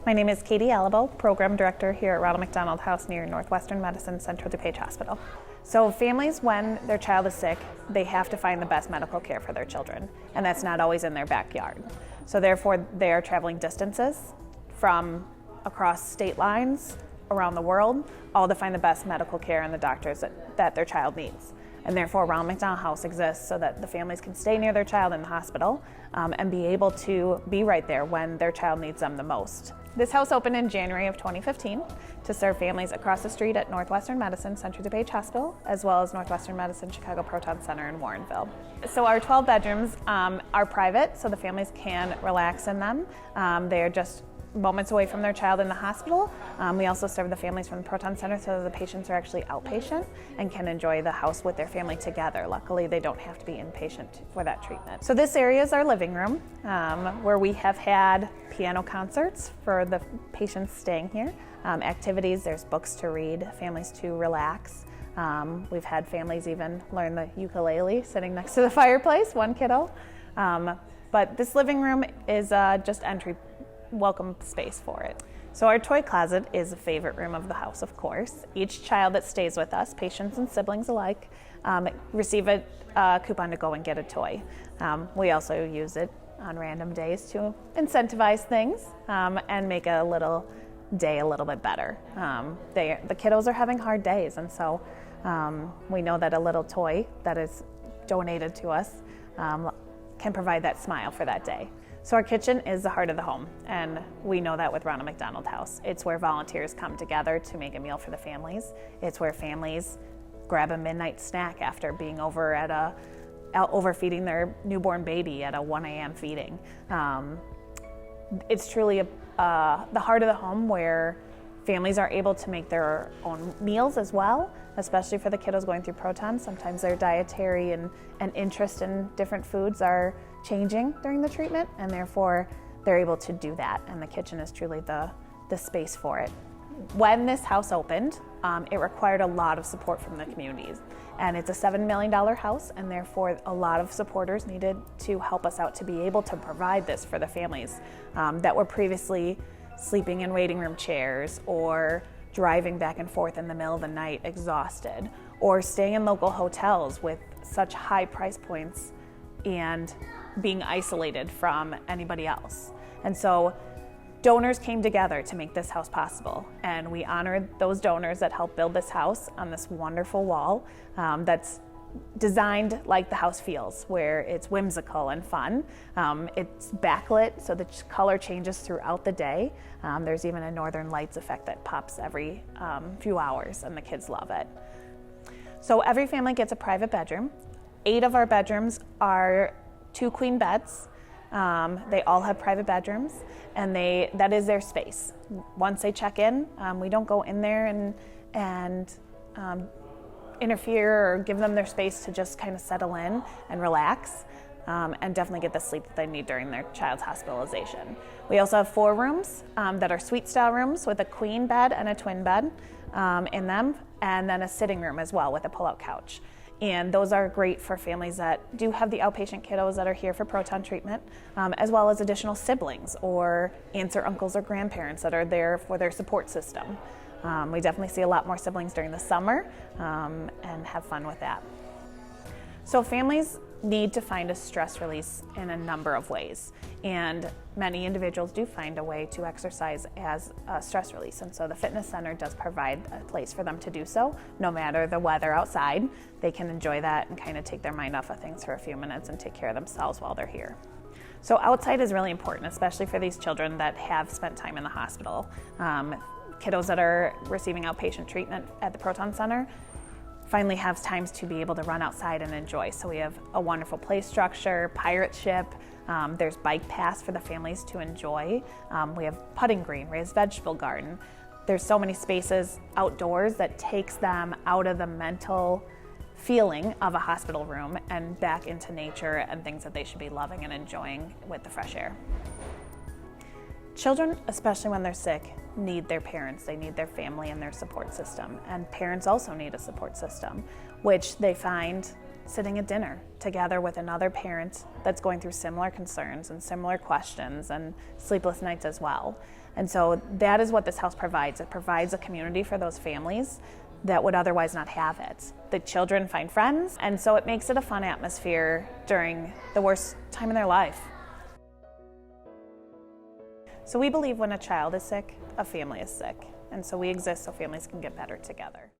My name is Katie Alabo, Program Director here at Ronald McDonald House near Northwestern Medicine Central DuPage Hospital. So families, when their child is sick, they have to find the best medical care for their children, and that's not always in their backyard. So therefore, they are traveling distances from across state lines, around the world, all to find the best medical care and the doctors that their child needs. And therefore, Ronald McDonald House exists so that the families can stay near their child in the hospital and be able to be right there when their child needs them the most. This house opened in January of 2015 to serve families across the street at Northwestern Medicine Central DuPage Hospital, as well as Northwestern Medicine Chicago Proton Center in Warrenville. So our 12 bedrooms are private, so the families can relax in them. They are just moments away from their child in the hospital. We also serve the families from the Proton Center so the patients are actually outpatient and can enjoy the house with their family together. Luckily, they don't have to be inpatient for that treatment. So this area is our living room where we have had piano concerts for the patients staying here. Activities, there's books to read, families to relax. We've had families even learn the ukulele sitting next to the fireplace, one kiddo. But this living room is just entry welcome space for it. So our toy closet is a favorite room of the house, of course. Each child that stays with us, patients and siblings alike, receive a coupon to go and get a toy. We also use it on random days to incentivize things and make a little day a little bit better. The kiddos are having hard days, and so we know that a little toy that is donated to us can provide that smile for that day. So our kitchen is the heart of the home, and we know that with Ronald McDonald House. It's where volunteers come together to make a meal for the families. It's where families grab a midnight snack after being over at overfeeding their newborn baby at a 1 a.m. feeding. It's truly the heart of the home where families are able to make their own meals as well, especially for the kiddos going through Proton. Sometimes their dietary and interest in different foods are changing during the treatment, and therefore they're able to do that, and the kitchen is truly the space for it. When this house opened, it required a lot of support from the communities, and it's a $7 million house, and therefore a lot of supporters needed to help us out to be able to provide this for the families that were previously sleeping in waiting room chairs or driving back and forth in the middle of the night exhausted, or staying in local hotels with such high price points and being isolated from anybody else. And so donors came together to make this house possible, and we honored those donors that helped build this house on this wonderful wall that's designed like the house feels, where it's whimsical and fun. It's backlit, so the color changes throughout the day. There's even a northern lights effect that pops every few hours, and the kids love it. So every family gets a private bedroom. 8 of our bedrooms are 2 queen beds. They all have private bedrooms, and that is their space. Once they check in, we don't go in there and interfere or give them their space to just kind of settle in and relax and definitely get the sleep that they need during their child's hospitalization. We also have 4 rooms that are suite style rooms with a queen bed and a twin bed in them, and then a sitting room as well with a pull-out couch. And those are great for families that do have the outpatient kiddos that are here for proton treatment, as well as additional siblings or aunts or uncles or grandparents that are there for their support system. We definitely see a lot more siblings during the summer and have fun with that. So families need to find a stress release in a number of ways, and many individuals do find a way to exercise as a stress release, and so the fitness center does provide a place for them to do so. No matter the weather outside, they can enjoy that and kind of take their mind off of things for a few minutes and take care of themselves while they're here. So outside is really important, especially for these children that have spent time in the hospital. Kiddos that are receiving outpatient treatment at the Proton Center finally have times to be able to run outside and enjoy. So we have a wonderful play structure, pirate ship, there's bike paths for the families to enjoy. We have putting green, raised vegetable garden. There's so many spaces outdoors that takes them out of the mental feeling of a hospital room and back into nature and things that they should be loving and enjoying with the fresh air. Children, especially when they're sick, need their parents, they need their family and their support system. And parents also need a support system, which they find sitting at dinner together with another parent that's going through similar concerns and similar questions and sleepless nights as well. And so that is what this house provides. It provides a community for those families that would otherwise not have it. The children find friends, and so it makes it a fun atmosphere during the worst time in their life. So we believe when a child is sick, a family is sick. And so we exist so families can get better together.